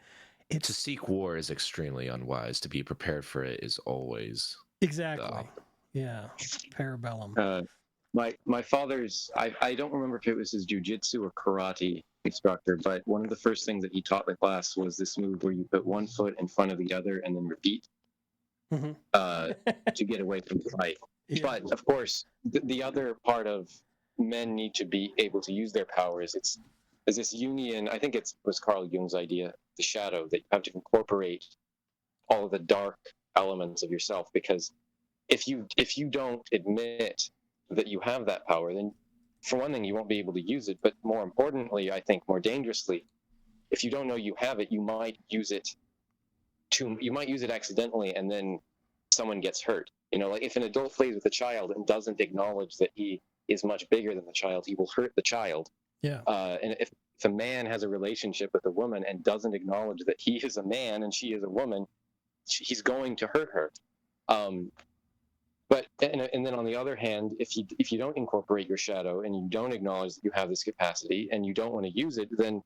to seek war is extremely unwise. To be prepared for it is always exactly. Yeah, parabellum. My father's, I don't remember if it was his jujitsu or karate instructor, but one of the first things that he taught the class was this move where you put one foot in front of the other and then repeat to get away from the fight. Yeah. But of course, the other part of men need to be able to use their powers. There's this union. I think it was Carl Jung's idea, the shadow, that you have to incorporate all of the dark elements of yourself. Because if you don't admit that you have that power, then for one thing, you won't be able to use it. But more importantly, I think more dangerously, if you don't know you have it, you might use it accidentally, and then someone gets hurt. Like if an adult plays with a child and doesn't acknowledge that he is much bigger than the child, he will hurt the child. Yeah. And if a man has a relationship with a woman and doesn't acknowledge that he is a man and she is a woman, he's going to hurt her. But then on the other hand, if you don't incorporate your shadow and you don't acknowledge that you have this capacity and you don't want to use it, then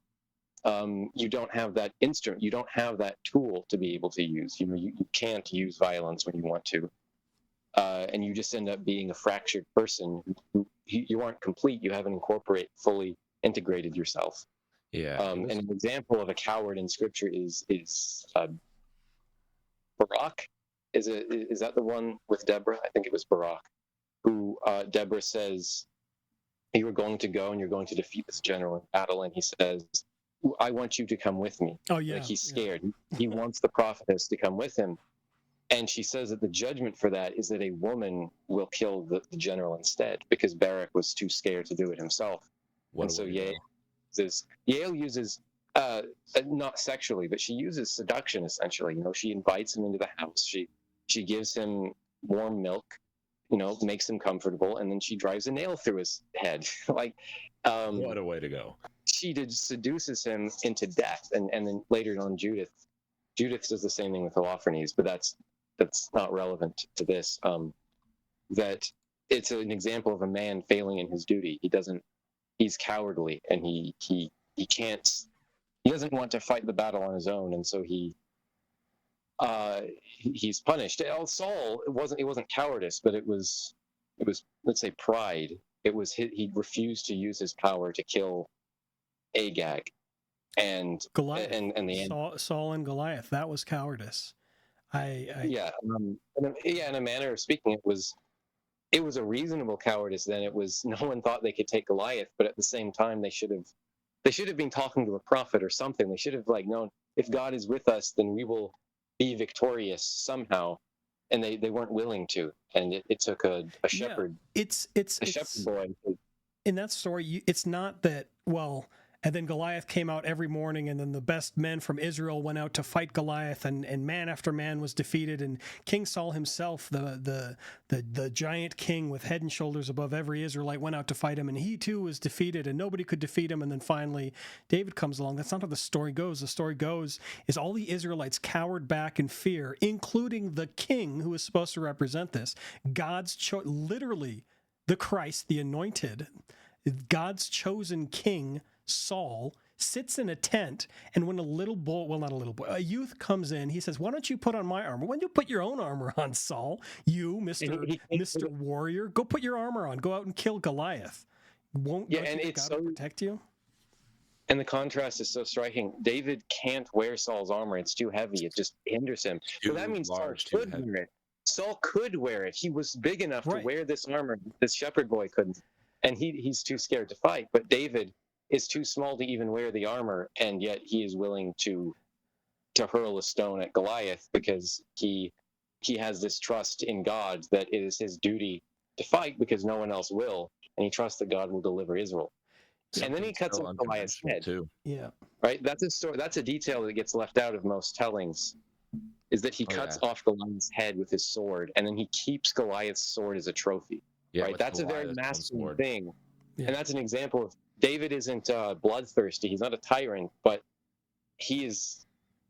you don't have that instrument, you don't have that tool to be able to use. You can't use violence when you want to. And you just end up being a fractured person. You aren't complete. You haven't fully integrated yourself. Yeah. And an example of a coward in Scripture is Barak. Is that the one with Deborah? I think it was Barak, who Deborah says, "You are going to go and you're going to defeat this general in battle," and he says, "I want you to come with me." Oh yeah. Like he's scared. Yeah. He wants the prophetess to come with him. And she says that the judgment for that is that a woman will kill the general instead, because Barak was too scared to do it himself. And so Yale uses, not sexually, but she uses seduction essentially. She invites him into the house. She gives him warm milk, makes him comfortable, and then she drives a nail through his head. What a way to go. She seduces him into death, and then later on Judith does the same thing with Holofernes, but that's not relevant to this. That it's an example of a man failing in his duty. He doesn't he's cowardly, and he can't, he doesn't want to fight the battle on his own, and so he's punished. Saul, it wasn't cowardice, but it was let's say pride. It was he refused to use his power to kill Agag and Goliath. and the Saul and Goliath. That was cowardice. Yeah, in a manner of speaking, it was a reasonable cowardice. Then it was, no one thought they could take Goliath, but at the same time they should have been talking to a prophet or something. They should have known, if God is with us, then we will be victorious somehow. And they weren't willing to, and it took a shepherd. Yeah, it's shepherd boy. In that story, it's not that, well, and then Goliath came out every morning, and then the best men from Israel went out to fight Goliath, and man after man was defeated, and King Saul himself, the giant king with head and shoulders above every Israelite, went out to fight him, and he too was defeated, and nobody could defeat him, and then finally David comes along. That's not how the story goes. The story goes is all the Israelites cowered back in fear, including the king who was supposed to represent this. Literally, the Christ, the anointed, God's chosen king, Saul, sits in a tent, and when a youth comes in, he says, "Why don't you put on my armor? Why don't you put your own armor on, Saul? You, Mr. Warrior, go put your armor on. Go out and kill Goliath. Don't God protect you?" And the contrast is so striking. David can't wear Saul's armor. It's too heavy. It just hinders him. But that means Saul could wear it. Saul could wear it. He was big enough to wear this armor. This shepherd boy couldn't. And he's too scared to fight. But David is too small to even wear the armor, and yet he is willing to hurl a stone at Goliath because he has this trust in God that it is his duty to fight because no one else will, and he trusts that God will deliver Israel. And then he cuts off Goliath's head. Too. Yeah. Right? That's a story. That's a detail that gets left out of most tellings, is that he cuts off Goliath's head with his sword, and then he keeps Goliath's sword as a trophy. Yeah, right? That's Goliath, a very masculine thing. Yeah. And that's an example of David isn't bloodthirsty. He's not a tyrant, but he's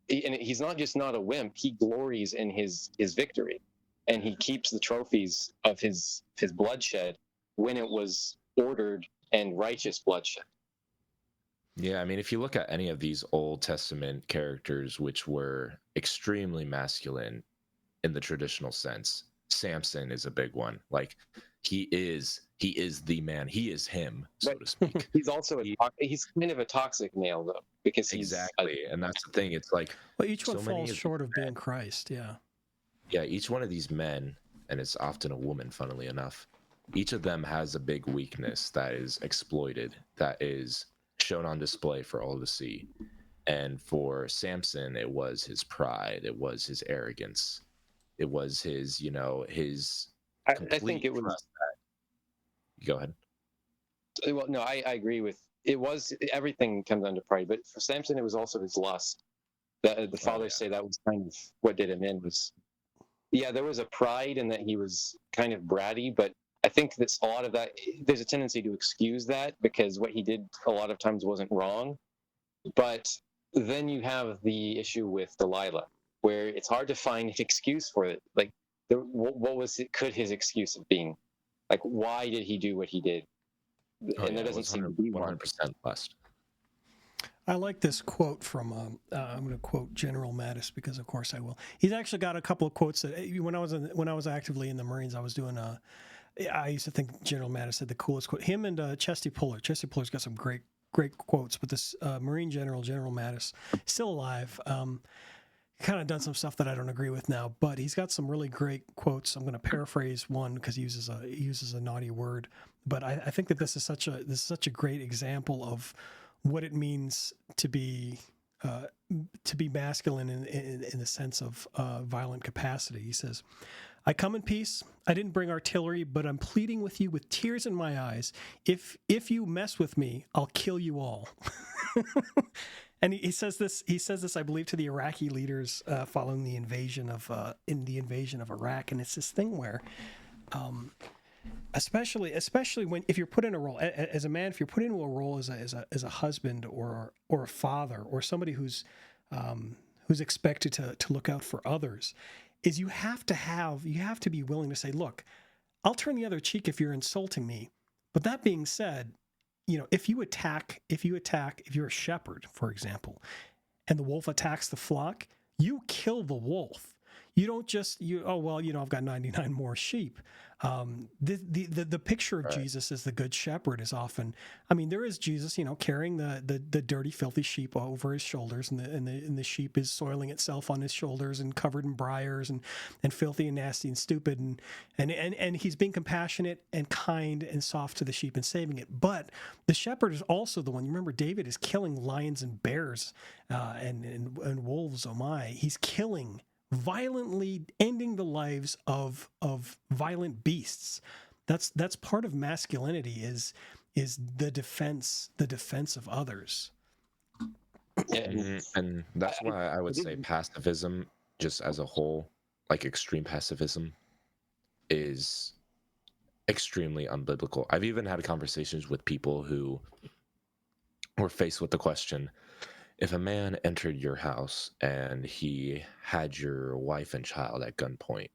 not just not a wimp. He glories in his victory, and he keeps the trophies of his bloodshed when it was ordered and righteous bloodshed. Yeah, I mean, if you look at any of these Old Testament characters, which were extremely masculine in the traditional sense, Samson is a big one. Like, he is the man. He is him, so to speak. He's also he's kind of a toxic male, though, because he's and that's the thing. It's like, well, each one falls short of being Christ. Yeah, each one of these men, and it's often a woman, funnily enough, each of them has a big weakness that is exploited, that is shown on display for all to see. And for Samson, it was his pride, it was his arrogance, it was his, his complete, I think it was. Go ahead. Well, no, I agree with it. Was everything comes under pride, but for Samson, it was also his lust. The fathers say that was kind of what did him in. There was a pride in that he was kind of bratty, but I think that's a lot of that. There's a tendency to excuse that because what he did a lot of times wasn't wrong. But then you have the issue with Delilah, where it's hard to find an excuse for it. Like, could his excuse have been? Like, why did he do what he did? And there doesn't seem to be 100% lust. I like this quote from, I'm going to quote General Mattis because, of course, I will. He's actually got a couple of quotes that when I was actively in the Marines, I was doing I used to think General Mattis had the coolest quote. Him and Chesty Puller. Chesty Puller's got some great quotes, but this Marine General Mattis, still alive, kind of done some stuff that I don't agree with now, but he's got some really great quotes. I'm going to paraphrase one because he uses a naughty word, but I think that this is such a great example of what it means to be masculine in the sense of violent capacity. He says, "I come in peace. I didn't bring artillery, but I'm pleading with you with tears in my eyes. If you mess with me, I'll kill you all." And he says this, I believe, to the Iraqi leaders following the invasion of Iraq. And it's this thing where, especially if you're put in a role as a man, if you're put into a role as a husband or a father or somebody who's expected to look out for others, is you have to be willing to say, look, I'll turn the other cheek if you're insulting me. But that being said, if you're a shepherd, for example, and the wolf attacks the flock, you kill the wolf. You don't just I've got 99 more sheep. The picture of Right. Jesus as the good shepherd is often, there is Jesus, carrying the dirty, filthy sheep over his shoulders, and the sheep is soiling itself on his shoulders and covered in briars and filthy and nasty and stupid, and he's being compassionate and kind and soft to the sheep and saving it. But the shepherd is also the one. You remember David is killing lions and bears and wolves. Oh my, he's killing, violently ending the lives of violent beasts. That's part of masculinity is the defense of others. Yeah, And that's why I would say pacifism, just as a whole, like extreme pacifism, is extremely unbiblical. I've even had conversations with people who were faced with the question: if a man entered your house and he had your wife and child at gunpoint,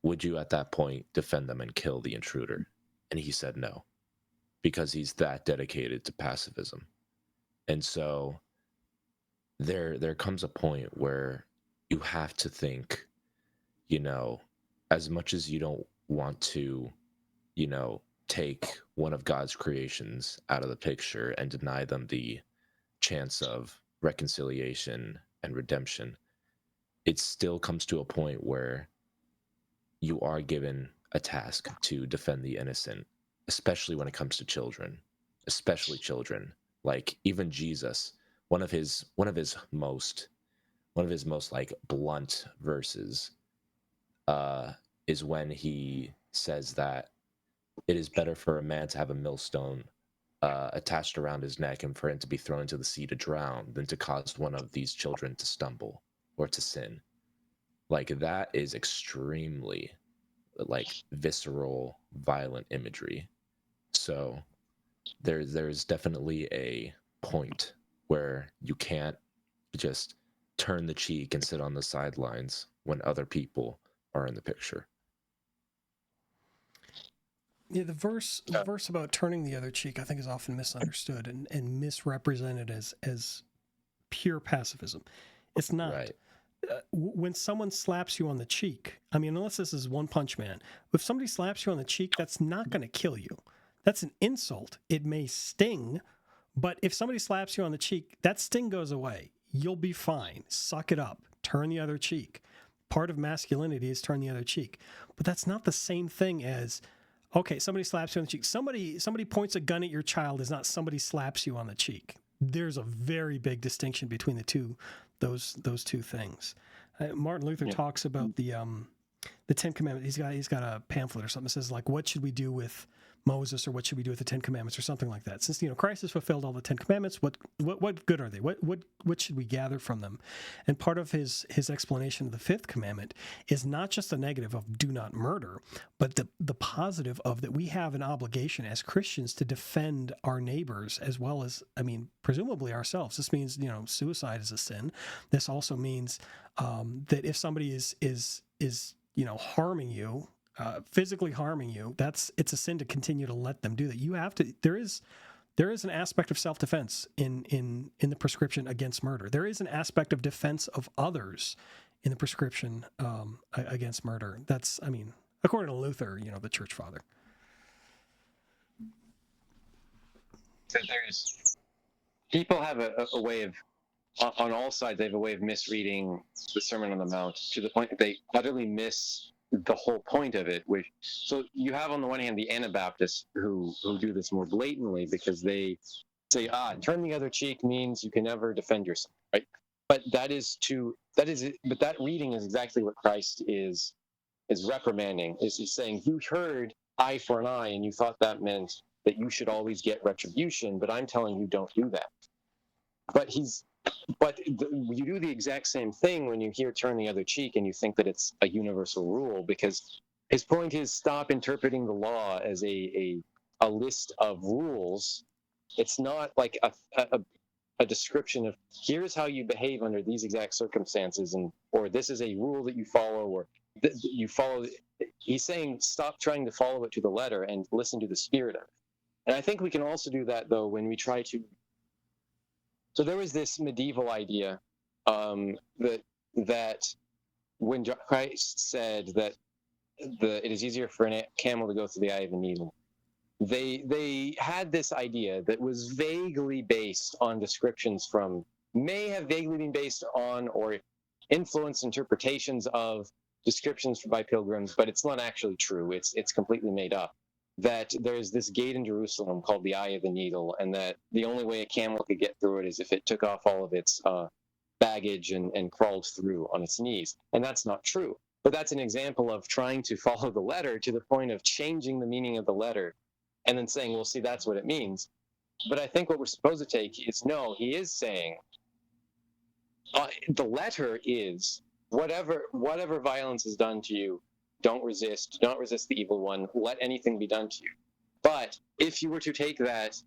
would you at that point defend them and kill the intruder? And he said no, because he's that dedicated to pacifism. And so there comes a point where you have to think, as much as you don't want to, take one of God's creations out of the picture and deny them the chance of reconciliation and redemption, it still comes to a point where you are given a task to defend the innocent, especially when it comes to children, especially children. Like even Jesus, one of his most like blunt verses is when he says that it is better for a man to have a millstone attached around his neck and for him to be thrown into the sea to drown than to cause one of these children to stumble or to sin. Like that is extremely like visceral, violent imagery. So there's definitely a point where you can't just turn the cheek and sit on the sidelines when other people are in the picture. Yeah, the verse about turning the other cheek, I think, is often misunderstood and misrepresented as pure pacifism. It's not. Right. When someone slaps you on the cheek, unless this is One Punch Man, if somebody slaps you on the cheek, that's not going to kill you. That's an insult. It may sting, but if somebody slaps you on the cheek, that sting goes away. You'll be fine. Suck it up. Turn the other cheek. Part of masculinity is turn the other cheek. But that's not the same thing as, okay, somebody slaps you on the cheek. Somebody points a gun at your child is not somebody slaps you on the cheek. There's a very big distinction between those two things. Martin Luther talks about the Ten Commandments. He's got a pamphlet or something that says, like, what should we do with Moses, or what should we do with the Ten Commandments, or something like that. Since Christ has fulfilled all the Ten Commandments, what good are they? What should we gather from them? And part of his explanation of the fifth commandment is not just a negative of do not murder, but the positive of that we have an obligation as Christians to defend our neighbors as well as, presumably ourselves. This means suicide is a sin. This also means that if somebody is harming you, physically harming you, it's a sin to continue to let them do that. You have to. There is an aspect of self-defense in the prescription against murder. There is an aspect of defense of others in the prescription against murder. That's, according to Luther, the church father. So people have a way of, on all sides, they have a way of misreading the Sermon on the Mount to the point that they utterly miss the whole point of it. So you have on the one hand the Anabaptists who do this more blatantly because they say, turn the other cheek means you can never defend yourself, right? But that reading is exactly what Christ is reprimanding. He's saying, you heard eye for an eye and you thought that meant that you should always get retribution, but I'm telling you don't do that. But you do the exact same thing when you hear turn the other cheek and you think that it's a universal rule, because his point is stop interpreting the law as a list of rules. It's not like a description of here's how you behave under these exact circumstances, or this is a rule that you follow, or you follow. He's saying stop trying to follow it to the letter and listen to the spirit of it. And I think we can also do that, though, when we try to. So there was this medieval idea that when Christ said that it is easier for a camel to go through the eye of a needle, they had this idea that was vaguely based on descriptions may have vaguely been based on or influenced interpretations of descriptions by pilgrims, but it's not actually true. It's completely made up. That there's this gate in Jerusalem called the Eye of the Needle, and that the only way a camel could get through it is if it took off all of its baggage and crawled through on its knees. And that's not true. But that's an example of trying to follow the letter to the point of changing the meaning of the letter and then saying, well, see, that's what it means. But I think what we're supposed to take is, no, he is saying the letter is whatever violence is done to you, don't resist the evil one, let anything be done to you. But if you were to take that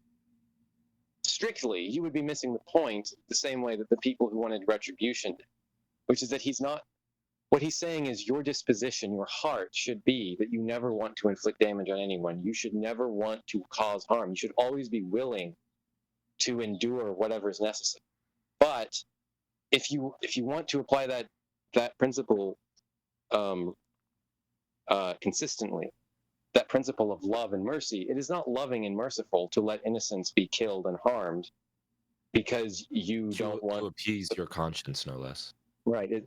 strictly, you would be missing the point the same way that the people who wanted retribution did, which is that what he's saying is your disposition, your heart should be that you never want to inflict damage on anyone. You should never want to cause harm. You should always be willing to endure whatever is necessary. But if you want to apply that principle consistently, that principle of love and mercy, it is not loving and merciful to let innocents be killed and harmed because you don't want to appease your conscience, no less. Right.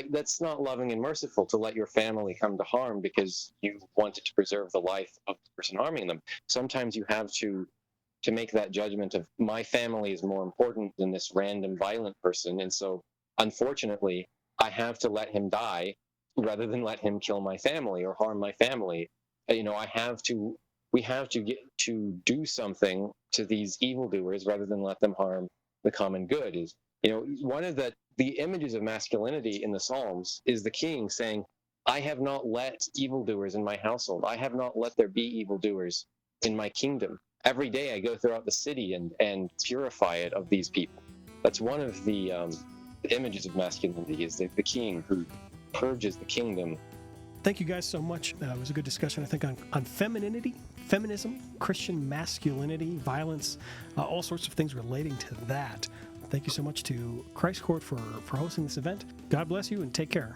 That's not loving and merciful to let your family come to harm because you wanted to preserve the life of the person harming them. Sometimes you have to make that judgment of my family is more important than this random violent person. And so, unfortunately, I have to let him die rather than let him kill my family or harm my family. We have to get to do something to these evildoers rather than let them harm the common good. Is one of the images of masculinity in the Psalms is the king saying, I have not let evildoers in my household. I have not let there be evildoers in my kingdom. Every day I go throughout the city and purify it of these people. That's one of the images of masculinity, is the king who purges the kingdom. Thank you guys so much. It was a good discussion, I think, on femininity, feminism, Christian masculinity, violence, all sorts of things relating to that. Thank you so much to Christ Court for hosting this event. God bless you and take care.